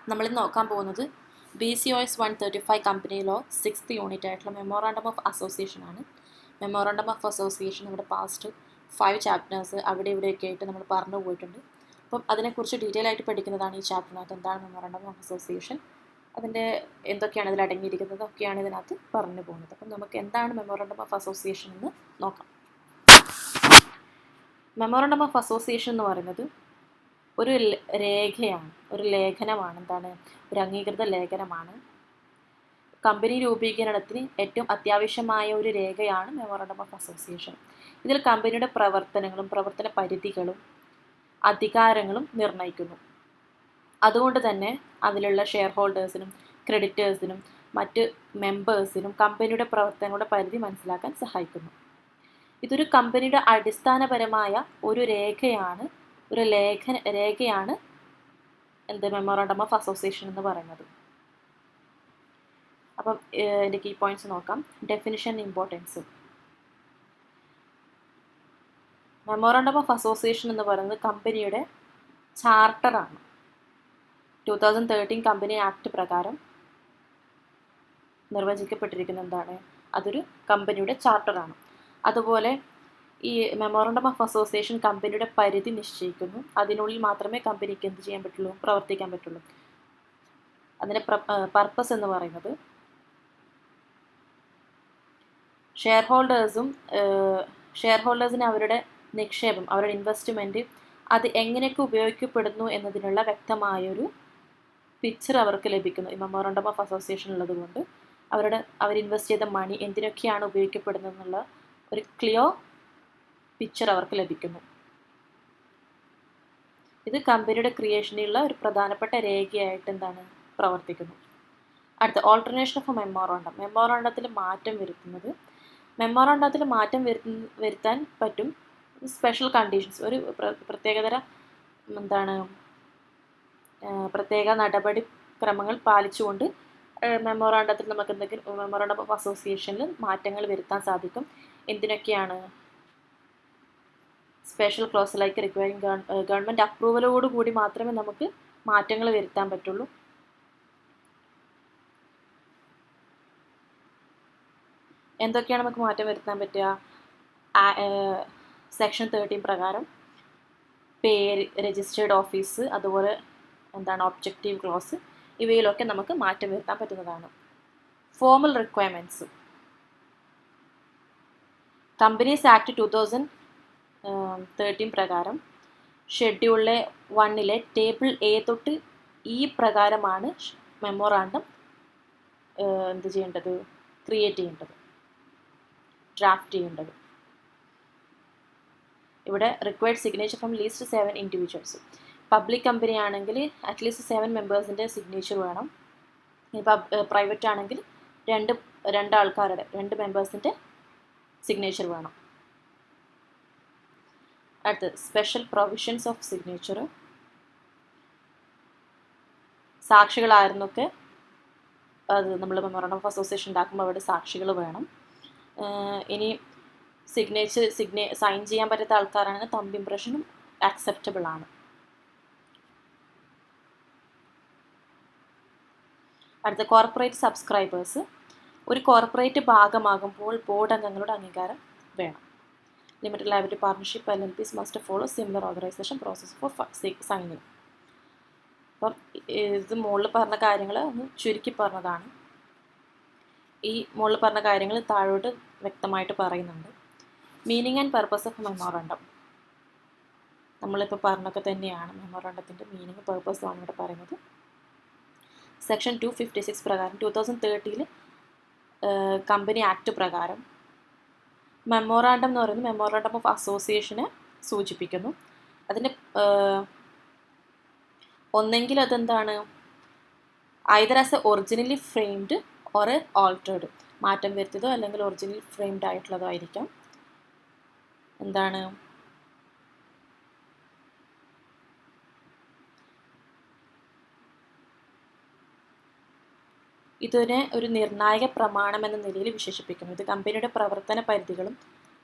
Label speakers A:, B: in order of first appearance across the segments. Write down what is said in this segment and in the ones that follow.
A: നമ്മൾ നോക്കാൻ പോകുന്നത് BCOS 135 കമ്പനിയിലോ 6th യൂണിറ്റ് ആയിട്ടുള്ള മെമ്മോറാണ്ടം ഓഫ് അസോസിയേഷൻ ആണ്. മെമ്മോറാണ്ടം ഓഫ് അസോസിയേഷൻ നമ്മുടെ പാസ്റ്റ് 5 ചാപ്റ്റേഴ്സ് അവിടെ ഇവിടെയൊക്കെ ആയിട്ട് നമ്മൾ പറഞ്ഞു പോയിട്ടുണ്ട്. അപ്പം അതിനെക്കുറിച്ച് ഡീറ്റെയിൽ ആയിട്ട് പഠിക്കുന്നതാണ് ഈ ചാപ്റ്ററിനകത്ത്. എന്താണ് മെമ്മോറാണ്ടം ഓഫ് അസോസിയേഷൻ, അതിൻ്റെ എന്തൊക്കെയാണ് ഇതിൽ അടങ്ങിയിരിക്കുന്നത് ഒക്കെയാണ് ഇതിനകത്ത് പറഞ്ഞു പോകുന്നത്. അപ്പം നമുക്ക് എന്താണ് മെമ്മോറാണ്ടം ഓഫ് അസോസിയേഷൻ എന്ന് നോക്കാം. മെമ്മോറാണ്ടം ഓഫ് അസോസിയേഷൻ എന്ന് പറയുന്നത് ഒരു രേഖയാണ്, ഒരു ലേഖനമാണ്. എന്താണ്? ഒരു അംഗീകൃത ലേഖനമാണ്. കമ്പനി രൂപീകരണത്തിന് ഏറ്റവും അത്യാവശ്യമായ ഒരു രേഖയാണ് മെമ്മോറാണ്ടം ഓഫ് അസോസിയേഷൻ. ഇതിൽ കമ്പനിയുടെ പ്രവർത്തനങ്ങളും പ്രവർത്തന പരിധികളും അധികാരങ്ങളും നിർണ്ണയിക്കുന്നു. അതുകൊണ്ട് തന്നെ അതിലുള്ള ഷെയർ ഹോൾഡേഴ്സിനും ക്രെഡിറ്റേഴ്സിനും മറ്റ് മെമ്പേഴ്സിനും കമ്പനിയുടെ പ്രവർത്തനങ്ങളുടെ പരിധി മനസ്സിലാക്കാൻ സഹായിക്കുന്നു. ഇതൊരു കമ്പനിയുടെ അടിസ്ഥാനപരമായ ഒരു രേഖയാണ്, ഒരു രേഖയാണ് എന്ത് മെമ്മോറാണ്ടം ഓഫ് അസോസിയേഷൻ എന്ന് പറയുന്നത്. അപ്പം ഇതിൻ്റെ കീ പോയിന്റ്സ് നോക്കാം. Definition, importance. Memorandum of association എന്ന് പറയുന്നത് കമ്പനിയുടെ ചാർട്ടറാണ്. 2013 കമ്പനി ആക്ട് പ്രകാരം നിർവചിക്കപ്പെട്ടിരിക്കുന്ന എന്താണ്? അതൊരു കമ്പനിയുടെ ചാർട്ടറാണ്. അതുപോലെ ഈ മെമ്മോറാണ്ടം ഓഫ് അസോസിയേഷൻ കമ്പനിയുടെ പരിധി നിശ്ചയിക്കുന്നു. അതിനുള്ളിൽ മാത്രമേ കമ്പനിക്ക് എന്ത് ചെയ്യാൻ പറ്റുള്ളൂ? പ്രവർത്തിക്കാൻ പറ്റുള്ളൂ. അതിൻ്റെ പർപ്പസ് എന്ന് പറയുന്നത് ഷെയർ ഹോൾഡേഴ്സിന് അവരുടെ നിക്ഷേപം, അവരുടെ ഇൻവെസ്റ്റ്മെൻറ്റ് അത് എങ്ങനെയൊക്കെ ഉപയോഗിക്കപ്പെടുന്നു എന്നതിനുള്ള വ്യക്തമായൊരു പിക്ചർ അവർക്ക് ലഭിക്കുന്നു. ഈ മെമ്മോറാണ്ടം ഓഫ് അസോസിയേഷൻ ഉള്ളത് കൊണ്ട് അവർ ഇൻവെസ്റ്റ് ചെയ്ത മണി എന്തിനൊക്കെയാണ് ഉപയോഗിക്കപ്പെടുന്നത് എന്നുള്ള ഒരു ക്ലിയർ പിക്ചർ അവർക്ക് ലഭിക്കുന്നു. ഇത് കമ്പനിയുടെ ക്രിയേഷനിലുള്ള ഒരു പ്രധാനപ്പെട്ട രേഖയായിട്ട് എന്താണ് പ്രവർത്തിക്കുന്നു. അടുത്ത ഓൾട്ടർനേഷൻ ഓഫ് മെമ്മോറാണ്ടം. മെമ്മോറാണ്ടത്തിൽ മാറ്റം വരുത്തുന്നത്. മെമ്മോറാണ്ടത്തിൽ മാറ്റം വരുത്താൻ പറ്റും സ്പെഷ്യൽ കണ്ടീഷൻസ്, ഒരു പ്രത്യേകതര പ്രത്യേക നടപടി ക്രമങ്ങൾ പാലിച്ചുകൊണ്ട് മെമ്മോറാണ്ടത്തിൽ നമുക്ക് എന്തെങ്കിലും മെമ്മോറാണ്ടം ഓഫ് അസോസിയേഷനിൽ മാറ്റങ്ങൾ വരുത്താൻ സാധിക്കും. എന്തിനൊക്കെയാണ്? Special clause like requiring government അപ്രൂവലോട് കൂടി മാത്രമേ നമുക്ക് മാറ്റങ്ങൾ വരുത്താൻ പറ്റുള്ളൂ. എന്തൊക്കെയാണ് നമുക്ക് മാറ്റം വരുത്താൻ പറ്റുക? സെക്ഷൻ 13 പ്രകാരം പേര്, രജിസ്റ്റേർഡ് ഓഫീസ്, അതുപോലെ ഒബ്ജക്റ്റീവ് ക്ലോസ്, ഇവയിലൊക്കെ നമുക്ക് മാറ്റം വരുത്താൻ പറ്റുന്നതാണ്. Formal requirements. കമ്പനീസ് ആക്ട് 2013 പ്രകാരം ഷെഡ്യൂളിലെ 1 ടേബിൾ A തൊട്ട് E പ്രകാരമാണ് മെമ്മോറാണ്ടം എന്ത് ചെയ്യേണ്ടത്? ക്രിയേറ്റ് ചെയ്യേണ്ടത്, ഡ്രാഫ്റ്റ് ചെയ്യേണ്ടത്. ഇവിടെ required signature from least 7 individuals. Public company ആണെങ്കിൽ അറ്റ്ലീസ്റ്റ് 7 മെമ്പേഴ്സിൻ്റെ സിഗ്നേച്ചർ വേണം. ഇപ്പം പ്രൈവറ്റ് ആണെങ്കിൽ രണ്ട് ആൾക്കാരുടെ 2 മെമ്പേഴ്സിൻ്റെ സിഗ്നേച്ചർ വേണം. അടുത്ത് സ്പെഷ്യൽ പ്രൊവിഷൻസ് ഓഫ് സിഗ്നേച്ചർ. സാക്ഷികളായിരുന്നൊക്കെ അത് നമ്മൾ മെമ്മോറാണ്ടം ഓഫ് അസോസിയേഷൻ ഉണ്ടാക്കുമ്പോൾ അവിടെ സാക്ഷികൾ വേണം. ഇനി സൈൻ ചെയ്യാൻ പറ്റാത്ത ആൾക്കാരാണ് തമ്പ് ഇംപ്രഷനും ആക്സെപ്റ്റബിൾ ആണ്. അടുത്ത കോർപ്പറേറ്റ് സബ്സ്ക്രൈബേഴ്സ്. ഒരു കോർപ്പറേറ്റ് ഭാഗമാകുമ്പോൾ ബോർഡ് അംഗങ്ങളുടെ അംഗീകാരം വേണം. Limited liability partnership LLPs must follow similar organisation process four signing. അപ്പം ഇത് മുകളിൽ പറഞ്ഞ കാര്യങ്ങൾ ഒന്ന് ചുരുക്കി പറഞ്ഞതാണ്. ഈ മുകളിൽ പറഞ്ഞ കാര്യങ്ങൾ താഴോട്ട് വ്യക്തമായിട്ട് പറയുന്നുണ്ട്. Meaning and purpose of memorandum. നമ്മളിപ്പോൾ പറഞ്ഞൊക്കെ തന്നെയാണ് മെമ്മോറാണ്ടത്തിൻ്റെ മീനിങ്, പർപ്പസുമാണ് ഇവിടെ പറയുന്നത്. സെക്ഷൻ 256 പ്രകാരം 2013 കമ്പനി ആക്ട് പ്രകാരം മെമ്മോറാണ്ടം എന്ന് പറയുന്നത് മെമ്മോറാണ്ടം ഓഫ് അസോസിയേഷനെ സൂചിപ്പിക്കുന്നു. അതിന് ഒന്നെങ്കിൽ അതെന്താണ്? Either as A originally framed or A altered, മാറ്റം വരുത്തിയതോ അല്ലെങ്കിൽ ഒറിജിനൽ ഫ്രെയിംഡ് ആയിട്ടുള്ളതോ ആയിരിക്കാം. എന്താണ്? ഇതിനെ ഒരു നിർണായക പ്രമാണം എന്ന നിലയിൽ വിശേഷിപ്പിക്കുന്നു. ഇത് കമ്പനിയുടെ പ്രവർത്തന പരിധികളും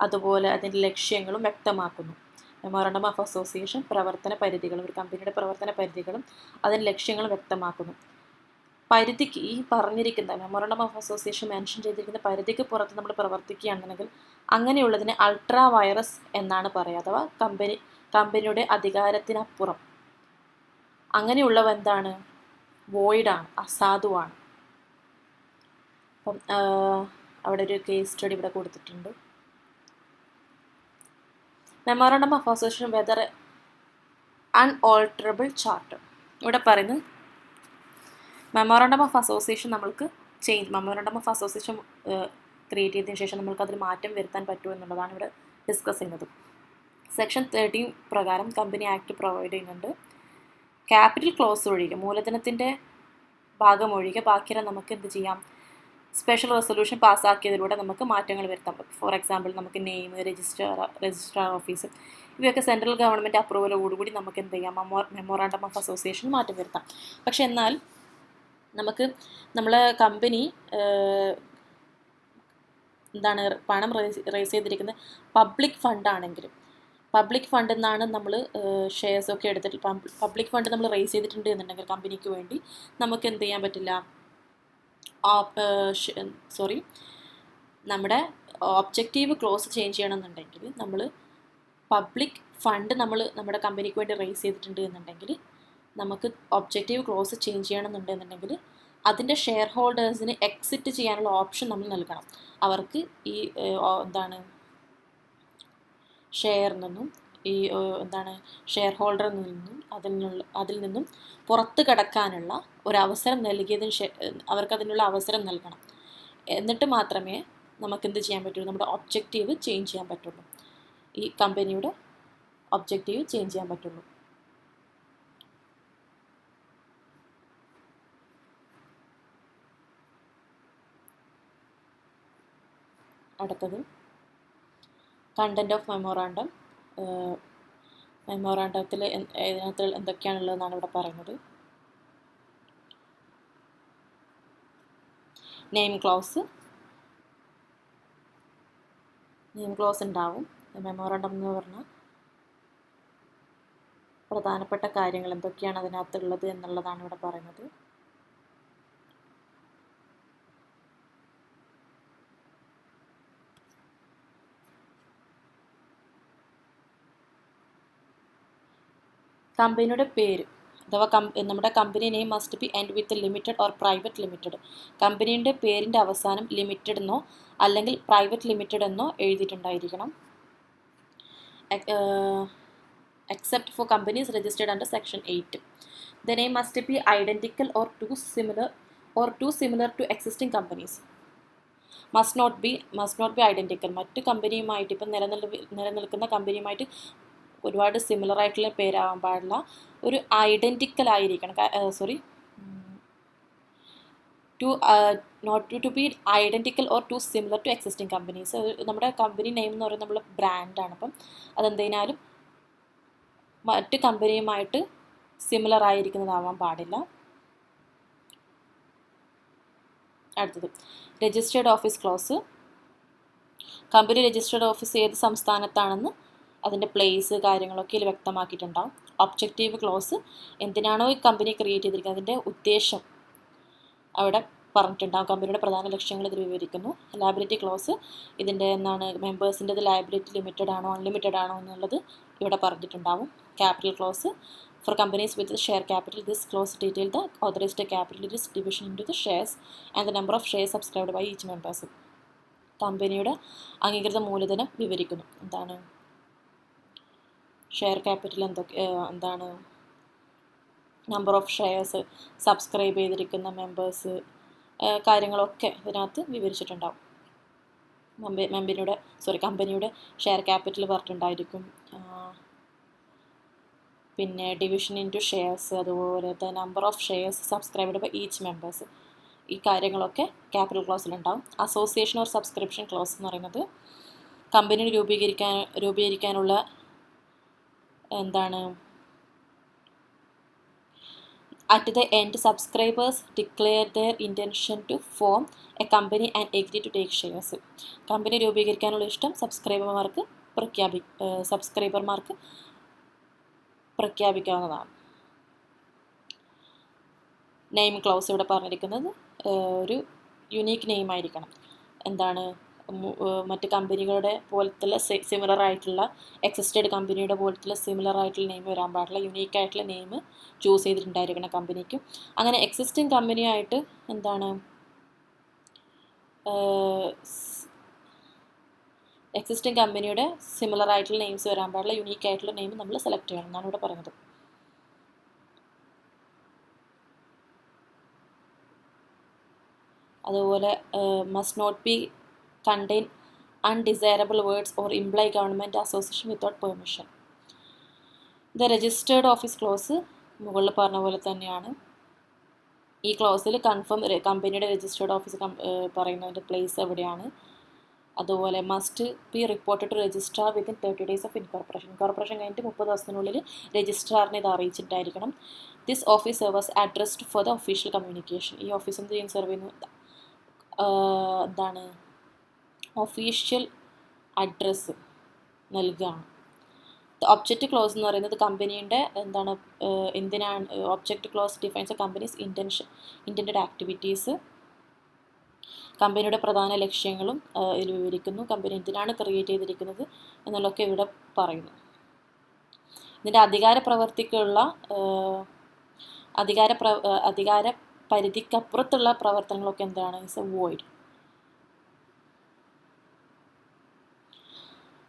A: അതുപോലെ അതിൻ്റെ ലക്ഷ്യങ്ങളും വ്യക്തമാക്കുന്നു. മെമ്മോറണ്ടം ഓഫ് അസോസിയേഷൻ പ്രവർത്തന പരിധികളും, ഒരു കമ്പനിയുടെ പ്രവർത്തന പരിധികളും അതിൻ്റെ ലക്ഷ്യങ്ങളും വ്യക്തമാക്കുന്നു. പരിധിക്ക് ഈ പറഞ്ഞിരിക്കുന്ന മെമ്മോറണ്ടം ഓഫ് അസോസിയേഷൻ മെൻഷൻ ചെയ്തിരിക്കുന്ന പരിധിക്ക് പുറത്ത് നമ്മൾ പ്രവർത്തിക്കുകയാണെന്നുണ്ടെങ്കിൽ അങ്ങനെയുള്ളതിനെ അൾട്രാ വൈറസ് എന്നാണ് പറയുക, അഥവാ കമ്പനിയുടെ അധികാരത്തിനപ്പുറം. അങ്ങനെയുള്ളവ എന്താണ്? വോയിഡാണ്, അസാധുവാണ്. അപ്പം അവിടെ ഒരു കേസ് സ്റ്റഡി ഇവിടെ കൊടുത്തിട്ടുണ്ട്. Memorandum of association whether unalterable charter. ഇവിടെ പറയുന്നത് മെമ്മോറണ്ടം ഓഫ് അസോസിയേഷൻ നമ്മൾക്ക് മെമ്മോറണ്ടം ഓഫ് അസോസിയേഷൻ ക്രിയേറ്റ് ചെയ്തതിനു ശേഷം നമ്മൾക്ക് അതിൽ മാറ്റം വരുത്താൻ പറ്റുമോ എന്നുള്ളതാണ് ഇവിടെ ഡിസ്കസ് ചെയ്യുന്നത്. സെക്ഷൻ 13 പ്രകാരം കമ്പനി ആക്ട് പ്രൊവൈഡ് ചെയ്യുന്നുണ്ട്. ക്യാപിറ്റൽ ക്ലോസ് ഒഴികെ, മൂലധനത്തിൻ്റെ ഭാഗം ഒഴികെ ബാക്കിയെല്ലാം നമുക്ക് എന്ത് ചെയ്യാം? സ്പെഷ്യൽ റെസൊല്യൂഷൻ പാസ്സാക്കിയതിലൂടെ നമുക്ക് മാറ്റങ്ങൾ വരുത്താം. ഫോർ എക്സാമ്പിൾ നമുക്ക് നെയിം, രജിസ്ട്രാർ ഓഫീസ്, ഇവയൊക്കെ സെൻട്രൽ ഗവൺമെൻറ് അപ്രൂവലോടുകൂടി നമുക്ക് എന്ത് ചെയ്യാം? മെമ്മോറാണ്ടം ഓഫ് അസോസിയേഷൻ മാറ്റം വരുത്താം. പക്ഷെ എന്നാൽ നമുക്ക് നമ്മളെ കമ്പനി എന്താണ് പണം റേസ് ചെയ്തിരിക്കുന്നത് പബ്ലിക് ഫണ്ടാണെങ്കിലും, പബ്ലിക് ഫണ്ടിൽ നിന്നാണ് നമ്മൾ ഷെയർസൊക്കെ എടുത്തിട്ട് പബ്ലിക് ഫണ്ട് നമ്മൾ റേസ് ചെയ്തിട്ടുണ്ട് എന്നുണ്ടെങ്കിൽ കമ്പനിക്ക് വേണ്ടി നമുക്ക് എന്ത് ചെയ്യാൻ പറ്റില്ല? നമ്മുടെ ഒബ്ജക്റ്റീവ് ക്ലോസ് ചേഞ്ച് ചെയ്യണമെന്നുണ്ടെങ്കിൽ നമ്മൾ പബ്ലിക് ഫണ്ട് നമ്മുടെ കമ്പനിക്ക് വേണ്ടി റേസ് ചെയ്തിട്ടുണ്ട് എന്നുണ്ടെങ്കിൽ നമുക്ക് ഒബ്ജക്റ്റീവ് ക്ലോസ് ചേഞ്ച് ചെയ്യണമെന്നുണ്ടെന്നുണ്ടെങ്കിൽ അതിൻ്റെ ഷെയർ ഹോൾഡേഴ്സിന് എക്സിറ്റ് ചെയ്യാനുള്ള ഓപ്ഷൻ നമ്മൾ നൽകണം. അവർക്ക് ഈ ഷെയറിൽ നിന്നും ഷെയർ ഹോൾഡറിൽ നിന്നും അതിൽ നിന്നും പുറത്ത് കടക്കാനുള്ള ഒരവസരം അവർക്കതിനുള്ള അവസരം നൽകണം. എന്നിട്ട് മാത്രമേ നമുക്കെന്ത് ചെയ്യാൻ പറ്റുള്ളൂ? നമ്മുടെ ഒബ്ജക്റ്റീവ് ചേഞ്ച് ചെയ്യാൻ പറ്റുള്ളൂ. ഈ കമ്പനിയുടെ ഒബ്ജക്റ്റീവ് ചേഞ്ച് ചെയ്യാൻ പറ്റുള്ളൂ. അടുത്തത് കണ്ടന്റ് ഓഫ് മെമ്മോറാണ്ടം. മെമ്മോറാണ്ടത്തിൽ ഇതിനകത്ത് എന്തൊക്കെയാണുള്ളതെന്നാണ് ഇവിടെ പറയുന്നത്. നെയിം ക്ലോസ് ഉണ്ടാവും. മെമ്മോറാണ്ടം എന്ന് പറഞ്ഞാൽ പ്രധാനപ്പെട്ട കാര്യങ്ങൾ എന്തൊക്കെയാണ് അതിനകത്തുള്ളത് എന്നുള്ളതാണ് ഇവിടെ പറയുന്നത്. കമ്പനിയുടെ പേര് അഥവാ നമ്മുടെ company name must be end with limited or private limited. കമ്പനീൻ്റെ പേരിൻ്റെ അവസാനം ലിമിറ്റഡ് എന്നോ അല്ലെങ്കിൽ പ്രൈവറ്റ് ലിമിറ്റഡ് എന്നോ എഴുതിയിട്ടുണ്ടായിരിക്കണം. Except for companies registered under section 8. The name must be identical or too similar to existing companies. Must not be identical. മറ്റ് കമ്പനിയുമായിട്ട് ഇപ്പം നിലനിൽക്കുന്ന കമ്പനിയുമായിട്ട് ഒരുപാട് സിമിലർ ആയിട്ടുള്ള പേരാവാൻ പാടില്ല. ഒരു ഐഡൻറ്റിക്കൽ ആയിരിക്കണം. To be identical or to similar to existing companies. നമ്മുടെ company name എന്ന് പറയുന്നത് നമ്മൾ ബ്രാൻഡാണ്. അപ്പം അതെന്തിനാലും മറ്റ് കമ്പനിയുമായിട്ട് സിമിലർ ആയിരിക്കുന്നതാവാൻ പാടില്ല. അടുത്തത് registered office close. Company registered office ഏത് സംസ്ഥാനത്താണെന്ന് അതിൻ്റെ പ്ലേസ് കാര്യങ്ങളൊക്കെ ഇതിൽ വ്യക്തമാക്കിയിട്ടുണ്ടാവും. ഒബ്ജക്റ്റീവ് ക്ലോസ് എന്തിനാണോ ഈ കമ്പനി ക്രിയേറ്റ് ചെയ്തിരിക്കുന്നത് അതിൻ്റെ ഉദ്ദേശം അവിടെ പറഞ്ഞിട്ടുണ്ടാകും. കമ്പനിയുടെ പ്രധാന ലക്ഷ്യങ്ങൾ ഇതിൽ വിവരിക്കുന്നു. ലയബിലിറ്റി ക്ലോസ് ഇതിൻ്റെ മെമ്പേഴ്സിൻ്റെ ലയബിലിറ്റി ലിമിറ്റഡ് ആണോ അൺലിമിറ്റഡ് ആണോ എന്നുള്ളത് ഇവിടെ പറഞ്ഞിട്ടുണ്ടാവും. Capital clause for companies with share capital this clause detail the authorised capital it is division into the shares and the number of shares subscribed by each members. കമ്പനിയുടെ അംഗീകൃത മൂലധനം വിവരിക്കുന്നു. എന്താണ് share capital, number of shares, subscribe ചെയ്തിരിക്കുന്ന members, കാര്യങ്ങളൊക്കെ ഇതിനകത്ത് വിവരിച്ചിട്ടുണ്ടാവും. കമ്പനിയുടെ ഷെയർ ക്യാപിറ്റൽ പറഞ്ഞിട്ടുണ്ടായിരിക്കും. പിന്നെ ഡിവിഷൻ ഇൻ ടു ഷെയർസ്, അതുപോലെ the number of shares subscribed by each members, ഈ കാര്യങ്ങളൊക്കെ ക്യാപിറ്റൽ ക്ലോസിലുണ്ടാവും. അസോസിയേഷൻ ഓർ സബ്സ്ക്രിപ്ഷൻ ക്ലോസ് എന്ന് പറയുന്നത് കമ്പനി രൂപീകരിക്കാനുള്ള at the end subscribers declare their intention to form a company and agree to take shares. Company രൂപീകരിക്കാനുള്ള ഇഷ്ടം സബ്സ്ക്രൈബർമാർക്ക് സബ്സ്ക്രൈബർമാർക്ക് പ്രഖ്യാപിക്കാവുന്നതാണ്. Name close ഇവിടെ പറഞ്ഞിരിക്കുന്നത് ഒരു യുണീക്ക് നെയിം ആയിരിക്കണം. എന്താണ്, മറ്റ് കമ്പനികളുടെ പോലത്തുള്ള സിമിലർ ആയിട്ടുള്ള എക്സിസ്റ്റഡ് കമ്പനിയുടെ പോലത്തുള്ള സിമിലർ ആയിട്ടുള്ള നെയിം വരാൻ പാടില്ല. യുണീക്ക് ആയിട്ടുള്ള നെയിം ചൂസ് ചെയ്തിട്ടുണ്ടായിരിക്കണം കമ്പനിക്കും. അങ്ങനെ എക്സിസ്റ്റിംഗ് കമ്പനിയായിട്ട് എന്താണ് എക്സിസ്റ്റിംഗ് കമ്പനിയുടെ സിമിലർ ആയിട്ടുള്ള നെയിംസ് വരാൻ പാടില്ല. യുണീക്ക് ആയിട്ടുള്ള നെയിം നമ്മൾ സെലക്ട് ചെയ്യണം എന്നാണ് ഇവിടെ പറയുന്നത്. അതുപോലെ must not be contain undesirable words or imply government association without permission. The registered office clause മുകളിൽ പറഞ്ഞ പോലെ തന്നെയാണ്. ഈ ക്ലോസിൽ കൺഫേം കമ്പനിയുടെ രജിസ്റ്റേർഡ് ഓഫീസ് പറയുന്നതിൻ്റെ പ്ലേസ് എവിടെയാണ്. അതുപോലെ must be reported to registrar within 30 days of incorporation. Incorporation കഴിഞ്ഞിട്ട് 30 ദിവസത്തിനുള്ളിൽ രജിസ്ട്രാറിനെ ഇത് അറിയിച്ചിട്ടായിരിക്കണം. This office service addressed for the official communication. ഈ ഓഫീസ് എന്ത് ചെയ്യാൻ സെർവ് ചെയ്യുന്നു, എന്താണ്, ഒഫീഷ്യൽ അഡ്രസ്സ് നൽകുകയാണ്. ഒബ്ജക്റ്റ് ക്ലോസ് എന്ന് പറയുന്നത് കമ്പനീൻ്റെ എന്താണ്, എന്തിനാണ് object close defines a company's intended activities. കമ്പനിയുടെ പ്രധാന ലക്ഷ്യങ്ങളും ഇതിൽ വിവരിക്കുന്നു. കമ്പനി എന്തിനാണ് ക്രിയേറ്റ് ചെയ്തിരിക്കുന്നത് എന്നുള്ളതൊക്കെ ഇവിടെ പറയുന്നു. ഇതിൻ്റെ അധികാര പരിധിക്കപ്പുറത്തുള്ള പ്രവർത്തനങ്ങളൊക്കെ എന്താണ്, it's A void.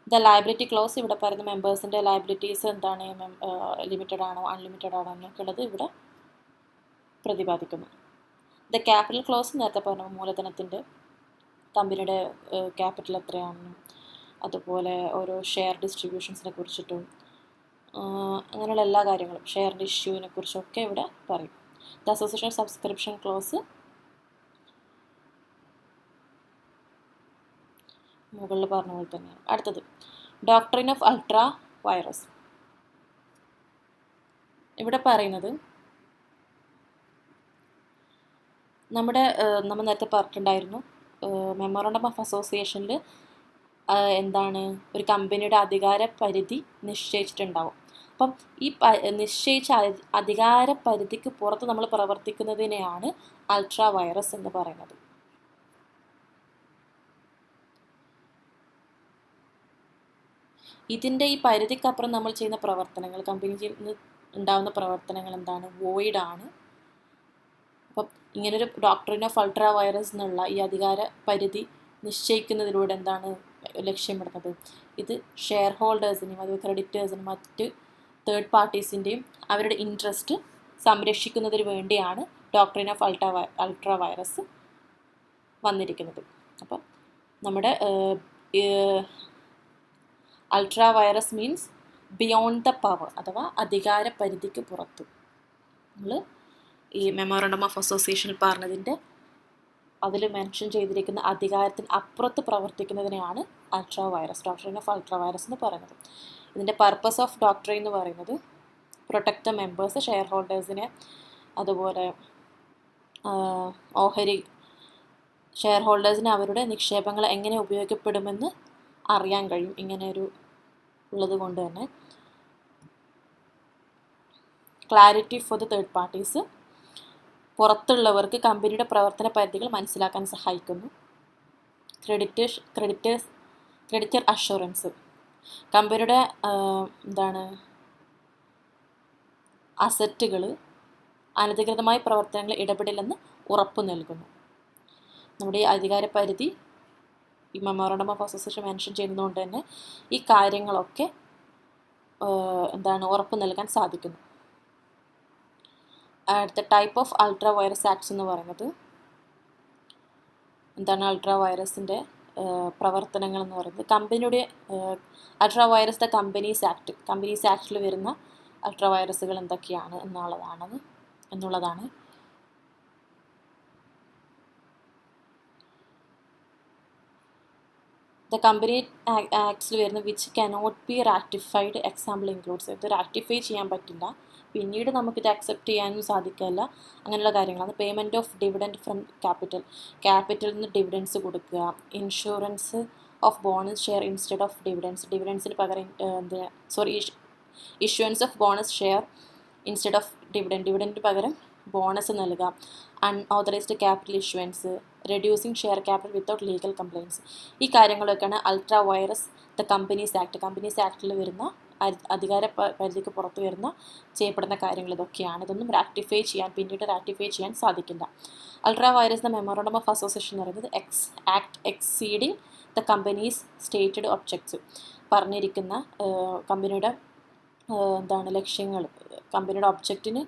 A: The liability close ഇവിടെ പറയുന്ന മെമ്പേഴ്സിൻ്റെ ലയബിലിറ്റീസ് എന്താണ്, ലിമിറ്റഡ് ആണോ അൺലിമിറ്റഡ് ആണോ എന്നൊക്കെ ഉള്ളത് ഇവിടെ പ്രതിപാദിക്കുന്നു. ദ ക്യാപിറ്റൽ ക്ലോസ് നേരത്തെ പറഞ്ഞു, മൂലധനത്തിൻ്റെ കമ്പനിയുടെ ക്യാപിറ്റൽ എത്രയാണെന്നും അതുപോലെ ഓരോ ഷെയർ ഡിസ്ട്രിബ്യൂഷൻസിനെ കുറിച്ചിട്ടും അങ്ങനെയുള്ള എല്ലാ കാര്യങ്ങളും, ഷെയറിൻ്റെ ഇഷ്യൂവിനെ കുറിച്ചൊക്കെ ഇവിടെ പറയും. ദ അസോസിയേഷൻ സബ്സ്ക്രിപ്ഷൻ ക്ലോസ് മുകളിൽ പറഞ്ഞ പോലെ തന്നെയാണ്. അടുത്തത് ഡോക്ട്രിൻ ഓഫ് അൾട്രാ വൈറസ്. ഇവിടെ പറയുന്നത് നമ്മൾ നേരത്തെ പറഞ്ഞിട്ടുണ്ടായിരുന്നു, മെമ്മോറണ്ടം ഓഫ് അസോസിയേഷനിൽ എന്താണ്, ഒരു കമ്പനിയുടെ അധികാര പരിധി നിശ്ചയിച്ചിട്ടുണ്ടാവും. അപ്പം ഈ നിശ്ചയിച്ച അധികാര പരിധിക്ക് പുറത്ത് നമ്മൾ പ്രവർത്തിക്കുന്നതിനെയാണ് അൾട്രാ വൈറസ് എന്ന് പറയുന്നത്. ഇതിൻ്റെ ഈ പരിധിക്കപ്പുറം നമ്മൾ ചെയ്യുന്ന പ്രവർത്തനങ്ങൾ, കമ്പനിയിൽ നിന്ന് ഉണ്ടാകുന്ന പ്രവർത്തനങ്ങൾ എന്താണ്, വോയിഡാണ്. അപ്പം ഇങ്ങനൊരു ഡോക്ട്രിൻ ഓഫ് അൾട്രാ വൈറസ് എന്നുള്ള ഈ അധികാര പരിധി നിശ്ചയിക്കുന്നതിലൂടെ എന്താണ് ലക്ഷ്യമിടുന്നത്, ഇത് ഷെയർ ഹോൾഡേഴ്സിനെയും അതുപോലെ ക്രെഡിറ്റേഴ്സിനും മറ്റ് തേർഡ് പാർട്ടീസിൻ്റെയും അവരുടെ ഇൻട്രസ്റ്റ് സംരക്ഷിക്കുന്നതിന് വേണ്ടിയാണ് ഡോക്ട്രിൻ ഓഫ് അൾട്രാ വൈറസ് വന്നിരിക്കുന്നത്. അപ്പം നമ്മുടെ ultra virus means beyond the power, അഥവാ അധികാര പരിധിക്ക് പുറത്ത്. നമ്മൾ ഈ മെമ്മോറണ്ടം ഓഫ് അസോസിയേഷനിൽ പറഞ്ഞതിൻ്റെ അതിൽ മെൻഷൻ ചെയ്തിരിക്കുന്ന അധികാരത്തിന് അപ്പുറത്ത് പ്രവർത്തിക്കുന്നതിനെയാണ് ultra vires, doctrine of ultra vires എന്ന് പറയുന്നത്. ഇതിൻ്റെ പർപ്പസ് ഓഫ് ഡോക്ട്രിൻ എന്ന് പറയുന്നത് പ്രൊട്ടക്ട് ദ മെമ്പേഴ്സ്, ഷെയർ ഹോൾഡേഴ്സിനെ, അതുപോലെ ഷെയർ ഹോൾഡേഴ്സിന് അവരുടെ നിക്ഷേപങ്ങൾ എങ്ങനെ ഉപയോഗിക്കപ്പെടുമെന്ന് അറിയാൻ കഴിയും ഇങ്ങനെയൊരു ഉള്ളത് കൊണ്ട് തന്നെ. Clarity for the third parties, പുറത്തുള്ളവർക്ക് കമ്പനിയുടെ പ്രവർത്തന പരിധികൾ മനസ്സിലാക്കാൻ സഹായിക്കുന്നു. ക്രെഡിറ്റർ അഷുറൻസ്, കമ്പനിയുടെ എന്താണ് അസറ്റുകൾ അനധികൃതമായ പ്രവർത്തനങ്ങൾ ഇടപെടില്ലെന്ന് ഉറപ്പു നൽകുന്നു. നമ്മുടെ ഈ അധികാര പരിധി ഈ മെമ്മോറണ്ടം ഓഫ് അസോസിയേഷൻ മെൻഷൻ ചെയ്യുന്നതുകൊണ്ട് തന്നെ ഈ കാര്യങ്ങളൊക്കെ എന്താണ് ഉറപ്പ് നൽകാൻ സാധിക്കുന്നു. അടുത്ത type of ultra vires acts എന്ന് പറയുന്നത് എന്താണ്, അൾട്രാ വൈറസിൻ്റെ പ്രവർത്തനങ്ങൾ എന്ന് പറയുന്നത് കമ്പനിയുടെ അൾട്രാ വൈറസ് ദ കമ്പനീസ് ആക്ടിൽ വരുന്ന അൾട്രാ വൈറസുകൾ എന്തൊക്കെയാണ് എന്നുള്ളതാണ്. ദ കമ്പനി ആക്ട്സിൽ വരുന്ന which cannot be ratified example includes, ഇത് റാറ്റിഫൈ ചെയ്യാൻ പറ്റില്ല, പിന്നീട് നമുക്കിത് അക്സെപ്റ്റ് ചെയ്യാനും സാധിക്കില്ല, അങ്ങനെയുള്ള കാര്യങ്ങളാണ്. പേയ്മെൻറ്റ് ഓഫ് ഡിവിഡൻഡ് ഫ്രം ക്യാപിറ്റലിൽ നിന്ന് ഡിവിഡൻസ് കൊടുക്കുക, insurance of bonus share instead of dividends, ഡിവിഡൻസിന് പകരം issuance of bonus share instead of ഡിവിഡൻറ്റിന് പകരം ബോണസ് നൽകുക, unauthorised capital issuance, reducing share capital without legal compliance. ഈ കാര്യങ്ങളൊക്കെയാണ് അൾട്രാ വൈറസ് ദ കമ്പനീസ് ആക്ടിൽ വരുന്ന അധികാര പരിധിക്ക് പുറത്ത് വരുന്ന ചെയ്യപ്പെടുന്ന കാര്യങ്ങൾ ഇതൊക്കെയാണ്. ഇതൊന്നും പിന്നീട് റാറ്റിഫൈ ചെയ്യാൻ സാധിക്കില്ല. Ultra vires the memorandum of association എന്ന് പറയുന്നത് exceeding the companies stated objects, പറഞ്ഞിരിക്കുന്ന കമ്പനിയുടെ ലക്ഷ്യങ്ങൾ, കമ്പനിയുടെ ഒബ്ജക്റ്റിന്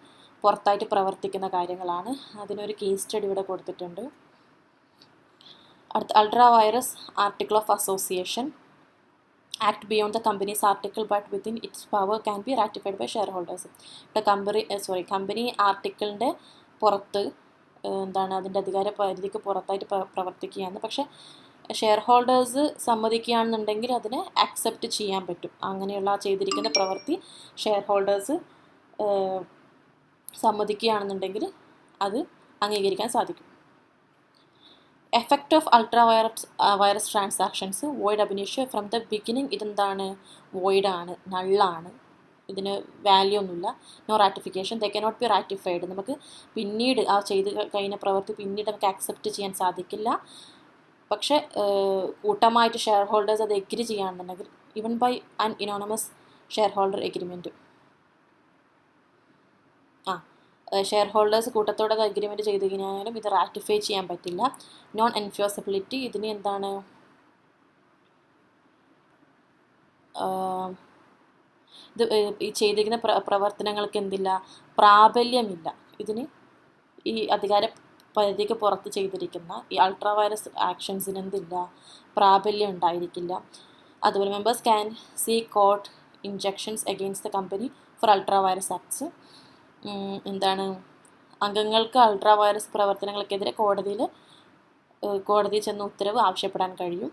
A: പുറത്തായിട്ട് പ്രവർത്തിക്കുന്ന കാര്യങ്ങളാണ്. അതിനൊരു കേസ് സ്റ്റഡി ഇവിടെ കൊടുത്തിട്ടുണ്ട്. അടുത്ത ultra vires article of association. Act beyond the companies article but within its power can be ratified by share holders. ഇവിടെ കമ്പനി ആർട്ടിക്കിളിൻ്റെ പുറത്ത് അതിൻ്റെ അധികാര പരിധിക്ക് പുറത്തായിട്ട് പ്രവർത്തിക്കുകയാണ്. പക്ഷേ ഷെയർ ഹോൾഡേഴ്സ് സമ്മതിക്കുകയാണെന്നുണ്ടെങ്കിൽ അതിനെ അക്സെപ്റ്റ് ചെയ്യാൻ പറ്റും. അങ്ങനെയുള്ള ചെയ്തിരിക്കുന്ന പ്രവൃത്തി ഷെയർ ഹോൾഡേഴ്സ് സമ്മതിക്കുകയാണെന്നുണ്ടെങ്കിൽ അത് അംഗീകരിക്കാൻ സാധിക്കും. Effect of ultra vires transactions void ab initio from the beginning. ഇതെന്താണ്? വോയിഡാണ്, നള്ളാണ്, ഇതിന് വാല്യൂ ഒന്നുമില്ല. No ratification, they cannot be ratified. നമുക്ക് പിന്നീട് ചെയ്ത് കഴിഞ്ഞ പ്രവൃത്തി പിന്നീട് നമുക്ക് അക്സെപ്റ്റ് ചെയ്യാൻ സാധിക്കില്ല. പക്ഷേ കൂട്ടമായിട്ട് ഷെയർ ഹോൾഡേഴ്സ് അത് എഗ്രി ചെയ്യുകയാണെന്നുണ്ടെങ്കിൽ even by an unanimous share holder agreement, share holders കൂട്ടത്തോടെ അഗ്രിമെൻറ്റ് ചെയ്ത് കഴിഞ്ഞാലും ഇത് റാറ്റിഫൈ ചെയ്യാൻ പറ്റില്ല. നോൺ എൻഫോഴ്സബിലിറ്റി, ഇതിന് ഇത് ഈ ചെയ്തിരിക്കുന്ന പ്രവർത്തനങ്ങൾക്ക് പ്രാബല്യമില്ല. ഇതിന് ഈ അധികാര പരിധിക്ക് പുറത്ത് ചെയ്തിരിക്കുന്ന ഈ അൾട്രാ വൈറസ് ആക്ഷൻസിന് പ്രാബല്യം ഉണ്ടായിരിക്കില്ല. അതുപോലെ members can see court injunctions against the company for ultra vires acts. അംഗങ്ങൾക്ക് അൾട്രാ വൈറസ് പ്രവർത്തനങ്ങൾക്കെതിരെ കോടതിയിൽ ചെന്ന് ഉത്തരവ് ആവശ്യപ്പെടാൻ കഴിയും.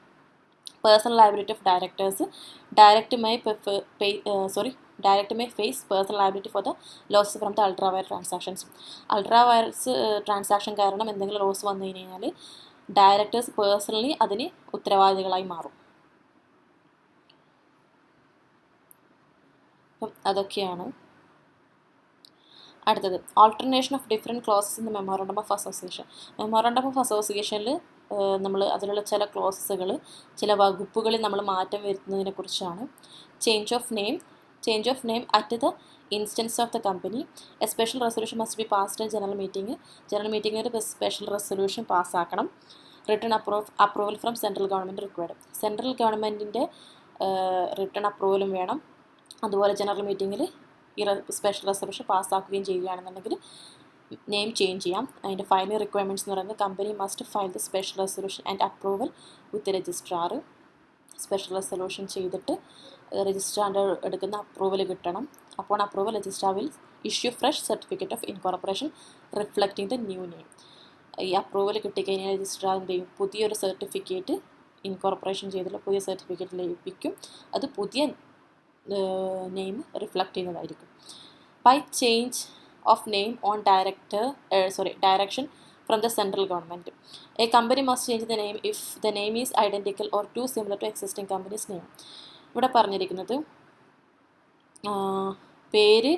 A: Personal liability of directors. Direct may face personal liability for the loss from the ultra vires transactions. Ultra vires transaction കാരണം എന്തെങ്കിലും loss വന്നു കഴിഞ്ഞാൽ ഡയറക്ടേഴ്സ് പേഴ്സണലി അതിന് ഉത്തരവാദികളായി മാറും. അപ്പം അതൊക്കെയാണ്. അടുത്തത് alteration of different clauses in the memorandum of association. Memorandum of അസോസിയേഷനിൽ നമ്മൾ അതിലുള്ള ചില ക്ലോസസുകൾ, ചില വകുപ്പുകളിൽ നമ്മൾ മാറ്റം വരുത്തുന്നതിനെ കുറിച്ചാണ്. Change of name at the instance of the company. A special resolution must be passed in general മീറ്റിംഗിൽ ഒരു സ്പെഷ്യൽ റെസൊല്യൂഷൻ പാസ്സാക്കണം. Written approval from central government required. Central ഗവൺമെൻറ്റിൻ്റെ റിട്ടേൺ അപ്രൂവലും വേണം. അതുപോലെ ജനറൽ മീറ്റിങ്ങിൽ ഈ സ്പെഷ്യൽ റെസൊല്യൂഷൻ പാസ്സാക്കുകയും ചെയ്യുകയാണെന്നുണ്ടെങ്കിൽ നെയിം ചേഞ്ച് ചെയ്യാം. അതിൻ്റെ ഫയലിംഗ് റിക്വയർമെൻറ്റ്സ് എന്ന് പറയുന്നത് company must file the special resolution and approval with registrar. Special resolution ചെയ്തിട്ട് രജിസ്ട്രാറിൻ്റെ എടുക്കുന്ന അപ്രൂവൽ കിട്ടണം. അപ്പോൾ approval registrar will issue fresh certificate of incorporation reflecting the new name. ഈ അപ്രൂവൽ കിട്ടിക്കഴിഞ്ഞാൽ രജിസ്ട്രാർ എന്ത് ചെയ്യും? പുതിയൊരു സർട്ടിഫിക്കറ്റ്, ഇൻകോർപ്പറേഷൻ ചെയ്തിട്ടുള്ള പുതിയ സർട്ടിഫിക്കറ്റ് ലഭിക്കും. അത് പുതിയ നെയിം റിഫ്ലക്റ്റ് ചെയ്യുന്നതായിരിക്കും. By change of name on direction from the central government. A company must change the name if the name is identical or to similar to existing companies name. ഇവിടെ പറഞ്ഞിരിക്കുന്നത് പേര്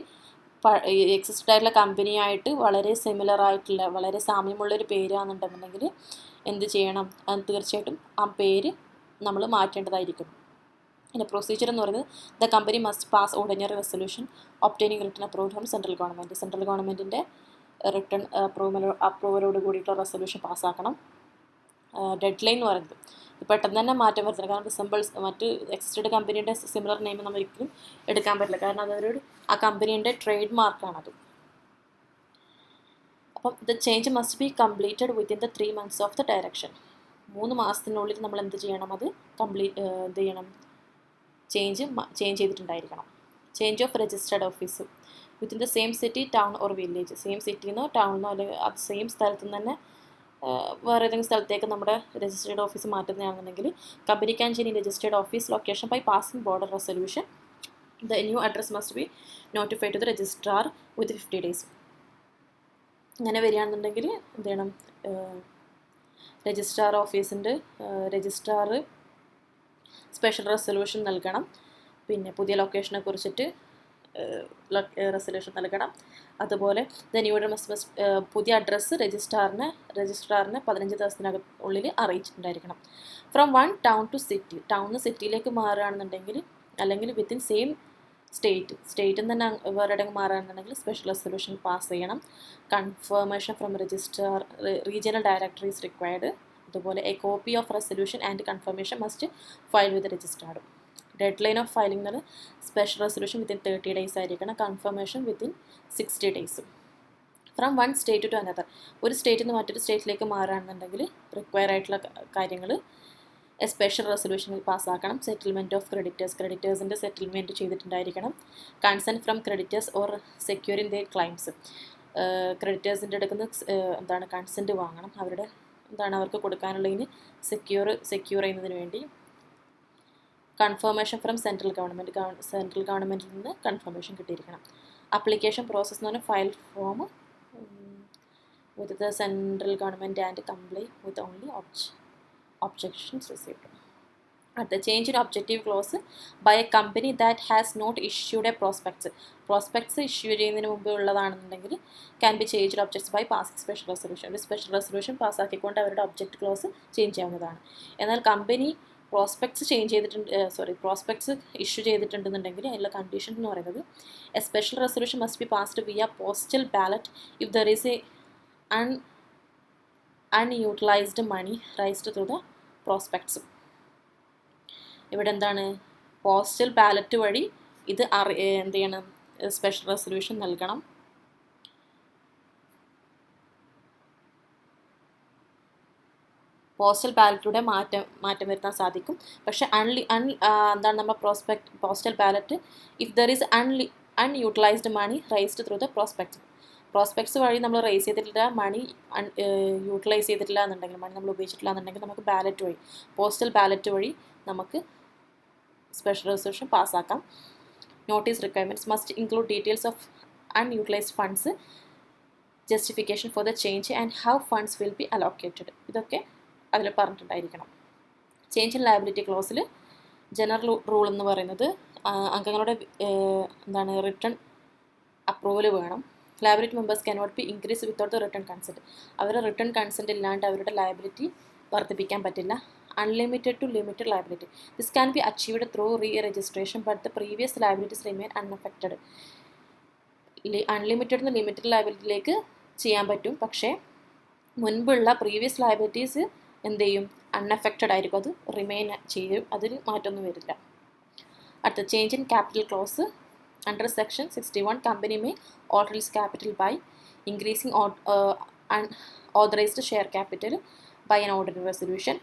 A: exist ആയിട്ടുള്ള കമ്പനിയായിട്ട് വളരെ similar ആയിട്ടുള്ള, വളരെ സാമ്യമുള്ളൊരു പേരാണെന്നുണ്ടെന്നുണ്ടെങ്കിൽ എന്ത് ചെയ്യണം? തീർച്ചയായിട്ടും ആ പേര് നമ്മൾ മാറ്റേണ്ടതായിരിക്കും. പിന്നെ പ്രൊസീജിയർ എന്ന് പറയുന്നത് the company must pass ordinary resolution obtaining return approval from central government. Central ഗവൺമെൻറ്റിൻ്റെ റിട്ടേൺ അപ്രൂവലോട് കൂടിയിട്ടുള്ള റെസൊല്യൂഷൻ പാസ്സാക്കണം. ഡെഡ് ലൈൻ എന്ന് പറയുന്നത് പെട്ടെന്ന് തന്നെ മാറ്റം വരുത്തണം. കാരണം മറ്റ് എക്സിസ്റ്റഡ് കമ്പനിയുടെ സിമിലർ നെയിം നമ്മൾ ഒരിക്കലും എടുക്കാൻ പറ്റില്ല. കാരണം ആ കമ്പനീൻ്റെ ട്രേഡ് മാർക്കാണത്. അപ്പം the change must be completed within the 3 months of the direction. 3 മാസത്തിനുള്ളിൽ നമ്മൾ എന്ത് ചെയ്യണം? അത് ചേഞ്ച് ചെയ്തിട്ടുണ്ടായിരിക്കണം. Change of registered office within the same city, town or village. Same സിറ്റിന്നോ ടൗണിന്നോ അല്ലെങ്കിൽ അത് സെയിം സ്ഥലത്തു നിന്ന് തന്നെ വേറെ ഏതെങ്കിലും സ്ഥലത്തേക്ക് നമ്മുടെ രജിസ്റ്റേർഡ് ഓഫീസ് മാറ്റുന്നതാണെന്നുണ്ടെങ്കിൽ company can change registered office location by passing border resolution. The new address must be notified to the registrar with 50 days. അങ്ങനെ വരികയാണെന്നുണ്ടെങ്കിൽ എന്ത് ചെയ്യണം? രജിസ്ട്രാർ സ്പെഷ്യൽ റെസൊല്യൂഷൻ നൽകണം. പിന്നെ പുതിയ ലൊക്കേഷനെ കുറിച്ചിട്ട് റെസൊല്യൂഷൻ നൽകണം. അതുപോലെ ദ ന്യൂ അഡ്രസ് പുതിയ അഡ്രസ്സ് രജിസ്ട്രാറിന് 15 ദിവസത്തിനുള്ളിൽ അറിയിച്ചിട്ടുണ്ടായിരിക്കണം. From one town to city, ടൗണിൽ സിറ്റിയിലേക്ക് മാറുകയാണെന്നുണ്ടെങ്കിൽ അല്ലെങ്കിൽ വിത്തിൻ സെയിം സ്റ്റേറ്റിൽ തന്നെ വേറെ എവിടെയെങ്കിലും മാറുകയാണെന്നുണ്ടെങ്കിൽ സ്പെഷ്യൽ റെസൊല്യൂഷൻ പാസ് ചെയ്യണം. Confirmation from registrar regional director is required. അതുപോലെ a copy of resolution and confirmation must file with registrar. Deadline of filing എന്ന് പറഞ്ഞാൽ സ്പെഷ്യൽ റെസൊല്യൂഷൻ വിത്തിൻ 30 days ആയിരിക്കണം. Confirmation within 60 days. From one state to another, ഒരു സ്റ്റേറ്റിൽ നിന്ന് മറ്റൊരു സ്റ്റേറ്റിലേക്ക് മാറുകയാണെന്നുണ്ടെങ്കിൽ റിക്വയർ ആയിട്ടുള്ള കാര്യങ്ങൾ എ സ്പെഷ്യൽ റെസൊല്യൂഷൻ പാസ്സാക്കണം. സെറ്റിൽമെൻറ്റ് ഓഫ് ക്രെഡിറ്റേഴ്സിൻ്റെ സെറ്റിൽമെൻറ്റ് ചെയ്തിട്ടുണ്ടായിരിക്കണം. Consent from creditors or സെക്യൂരിങ് there climbs, ക്രെഡിറ്റേഴ്സിൻ്റെ അടുക്കുന്ന കൺസെൻറ്റ് വാങ്ങണം. അവരുടെ അവർക്ക് കൊടുക്കാനുള്ളതിന് സെക്യൂർ ചെയ്യുന്നതിന് വേണ്ടി. കൺഫർമേഷൻ ഫ്രം സെൻട്രൽ ഗവൺമെൻറ്റിൽ നിന്ന് കൺഫർമേഷൻ കിട്ടിയിരിക്കണം. അപ്ലിക്കേഷൻ പ്രോസസ്സ് എന്ന് പറഞ്ഞാൽ file form with the central government and comply with only objections received. അടുത്ത change in objective clause by a company that has not issued a prospects issue ചെയ്യുന്നതിന് മുമ്പ് ഉള്ളതാണെന്നുണ്ടെങ്കിൽ can be change objects by passing special resolution. ഒരു special resolution പാസ്സാക്കിക്കൊണ്ട് അവരുടെ object close change ചെയ്യാവുന്നതാണ്. എന്നാൽ company prospects issue ചെയ്തിട്ടുണ്ടെന്നുണ്ടെങ്കിൽ അതിലുള്ള കണ്ടീഷൻ എന്ന് പറയുന്നത് a special resolution must be passed via postal ballot if there is a unutilised money raised through the prospects. ഇവിടെ postal ballot വഴി ഇത് എന്ത് ചെയ്യണം, സ്പെഷ്യൽ റെസൊല്യൂഷൻ നൽകണം. പോസ്റ്റൽ ബാലറ്റിലൂടെ മാറ്റം വരുത്താൻ സാധിക്കും. പക്ഷേ നമ്മുടെ postal ballot if there is unutilised money raised through the prospects വഴി നമ്മൾ റൈസ് ചെയ്തിട്ടില്ല, മണി യൂട്ടിലൈസ് ചെയ്തിട്ടില്ല എന്നുണ്ടെങ്കിൽ, മണി നമ്മൾ ഉപയോഗിച്ചിട്ടില്ല എന്നുണ്ടെങ്കിൽ നമുക്ക് പോസ്റ്റൽ ബാലറ്റ് വഴി നമുക്ക് സ്പെഷ്യൽ റെസൊല്യൂഷൻ പാസ്സാക്കാം. Notice requirements must include details of unutilised funds, justification for the change and how funds will be allocated. ഇതൊക്കെ അതിൽ പറഞ്ഞിട്ടുണ്ടായിരിക്കണം. ചേഞ്ച് ഇൻ ലയബിലിറ്റി ക്ലോസിൽ ജനറൽ റൂൾ എന്ന് പറയുന്നത് അംഗങ്ങളുടെ റിട്ടേൺ അപ്രൂവൽ വേണം. Liability members cannot be increase without the written consent. അവരുടെ written consent ഇല്ലാണ്ട് അവരുടെ ലയബിലിറ്റി വർദ്ധിപ്പിക്കാൻ പറ്റില്ല. Unlimited to limited liability. This can be achieved through re-registration but the previous liabilities remain unaffected. Unlimited നിന്ന് limited ലയബിലിറ്റിയിലേക്ക് ചെയ്യാൻ പറ്റും, പക്ഷേ മുൻപുള്ള പ്രീവിയസ് ലയബിലിറ്റീസ് എന്ത് ചെയ്യും, അൺഅഫക്റ്റഡ് ആയിരിക്കും, അത് റിമെയിൻ ചെയ്യും, അതിൽ മാറ്റമൊന്നും വരില്ല. അടുത്ത change in capital clause under section 61 company may alter its capital by increasing authorised share capital by an ordinary resolution,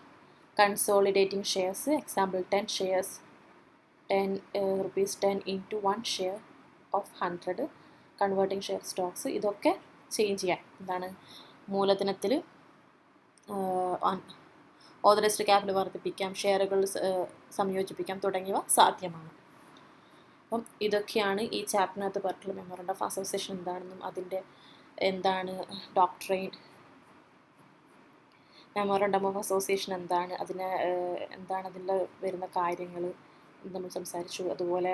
A: consolidating shares, example 10 shares, 10 rupees 10 into 1 share of 100, converting share stocks. ഇതൊക്കെ change ചെയ്യാൻ മൂലധനത്തിൽ authorised capital വർദ്ധിപ്പിക്കാം, ഷെയറുകൾ സംയോജിപ്പിക്കാം തുടങ്ങിയവ സാധ്യമാണ്. അപ്പം ഇതൊക്കെയാണ് ഈ ചാപ്റ്ററിനകത്ത് പറഞ്ഞിട്ടുള്ള മെമ്മോറണ്ടം ഓഫ് അസോസിയേഷൻ എന്താണെന്നും അതിൻ്റെ ഡോക്ട്രൈൻ, മെമ്മോറണ്ടം ഓഫ് അസോസിയേഷൻ അതിൽ വരുന്ന കാര്യങ്ങൾ നമ്മൾ സംസാരിച്ചു. അതുപോലെ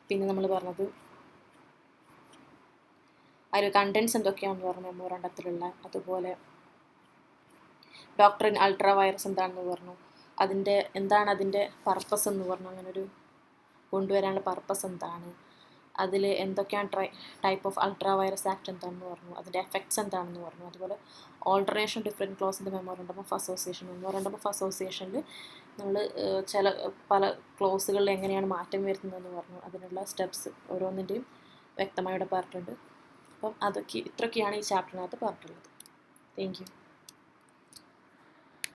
A: പിന്നെ നമ്മൾ പറഞ്ഞത് അതിൽ കണ്ടൻസ് എന്തൊക്കെയാണെന്ന് പറഞ്ഞു മെമ്മോറണ്ടത്തിലുള്ള. അതുപോലെ ഡോക്ട്രിൻ അൾട്രാ വൈറസ് എന്താണെന്ന് പറഞ്ഞു, അതിൻ്റെ പർപ്പസ് എന്ന് പറഞ്ഞു, അങ്ങനൊരു കൊണ്ടുവരാനുള്ള പർപ്പസ് എന്താണ്, അതിൽ എന്തൊക്കെയാണ് type of ultra virus act എന്താണെന്ന് പറഞ്ഞു, അതിൻ്റെ എഫക്ട്സ് എന്താണെന്ന് പറഞ്ഞു. അതുപോലെ ഓൾട്ടറേഷൻ ഡിഫറെൻറ്റ് ക്ലോസിൻ്റെ മെമ്മോറണ്ടം ഓഫ് അസോസിയേഷനിൽ നമ്മൾ പല ക്ലോസുകളിൽ എങ്ങനെയാണ് മാറ്റം വരുന്നതെന്ന് പറഞ്ഞു. അതിനുള്ള സ്റ്റെപ്സ് ഓരോന്നിൻ്റെയും വ്യക്തമായി ഇവിടെ പറഞ്ഞിട്ടുണ്ട്. അപ്പം ഇത്രയൊക്കെയാണ് ഈ ചാപ്റ്ററിനകത്ത് പറഞ്ഞിട്ടുള്ളത്. Thank you.